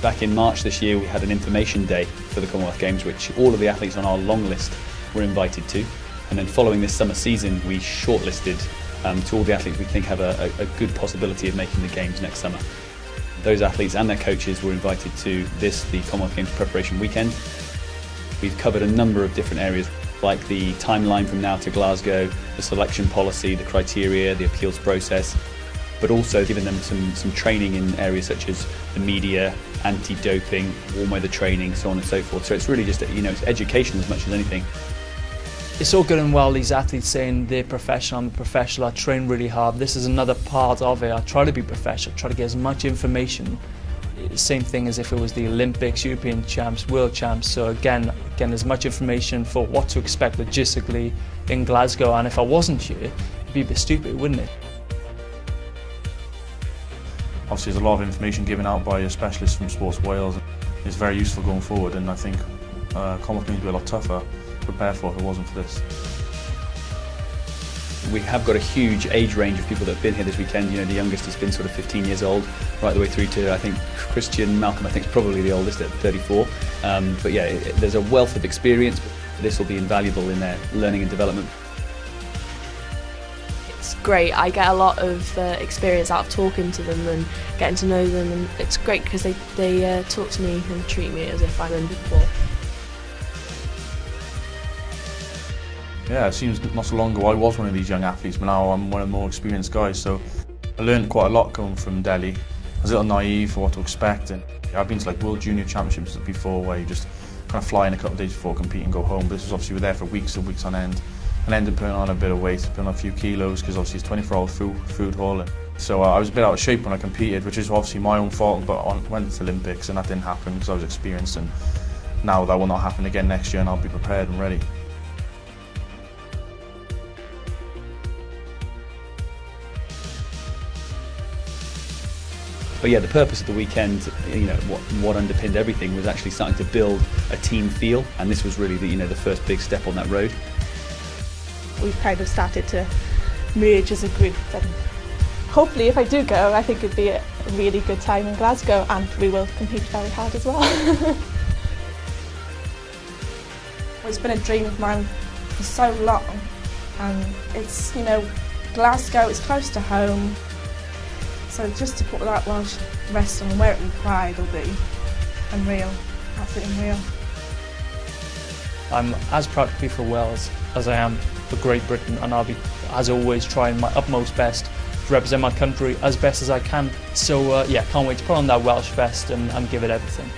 Back in March this year we had an information day for the Commonwealth Games, which all of the athletes on our long list were invited to. And then following this summer season we shortlisted to all the athletes we think have a good possibility of making the Games next summer. Those athletes and their coaches were invited to the Commonwealth Games preparation weekend. We've covered a number of different areas, like the timeline from now to Glasgow, the selection policy, the criteria, the appeals process, but also given them some training in areas such as the media, anti-doping, warm weather training, so on and so forth. So it's really just, it's education as much as anything. It's all good and well these athletes saying they're professional, I'm a professional, I train really hard. This is another part of it. I try to be professional, try to get as much information. Same thing as if it was the Olympics, European champs, world champs. So again, as much information for what to expect logistically in Glasgow. And if I wasn't here, it'd be a bit stupid, wouldn't it? Obviously there's a lot of information given out by a specialist from Sports Wales. It's very useful going forward, and I think Commonwealth Games would be a lot tougher to prepare for if it wasn't for this. We have got a huge age range of people that have been here this weekend. The youngest has been sort of 15 years old, right the way through to, I think, Christian Malcolm, I think, is probably the oldest at 34. But yeah, there's a wealth of experience. This will be invaluable in their learning and development. It's great. I get a lot of experience out of talking to them and getting to know them, and it's great because they talk to me and treat me as if I'm in before. Yeah, it seems not so long ago I was one of these young athletes, but now I'm one of the more experienced guys, so I learned quite a lot coming from Delhi. I was a little naive for what to expect, and I've been to like World Junior Championships before where you just kind of fly in a couple of days before compete and go home, but this was obviously we're there for weeks and weeks on end, and I ended up putting on a bit of weight, putting on a few kilos, because obviously it's 24-hour food hall, and so I was a bit out of shape when I competed, which is obviously my own fault, but I went to the Olympics and that didn't happen because I was experienced, and now that will not happen again next year and I'll be prepared and ready. But yeah, the purpose of the weekend, what underpinned everything was actually starting to build a team feel, and this was really the first big step on that road. We've kind of started to merge as a group, and hopefully if I do go, I think it'd be a really good time in Glasgow, and we will compete very hard as well. It's been a dream of mine for so long, and it's, Glasgow is close to home. So just to put that Welsh rest on where it with pride will be unreal, absolutely unreal. I'm as proud to be for Wales as I am for Great Britain, and I'll be, as always, trying my utmost best to represent my country as best as I can. So yeah, can't wait to put on that Welsh vest and give it everything.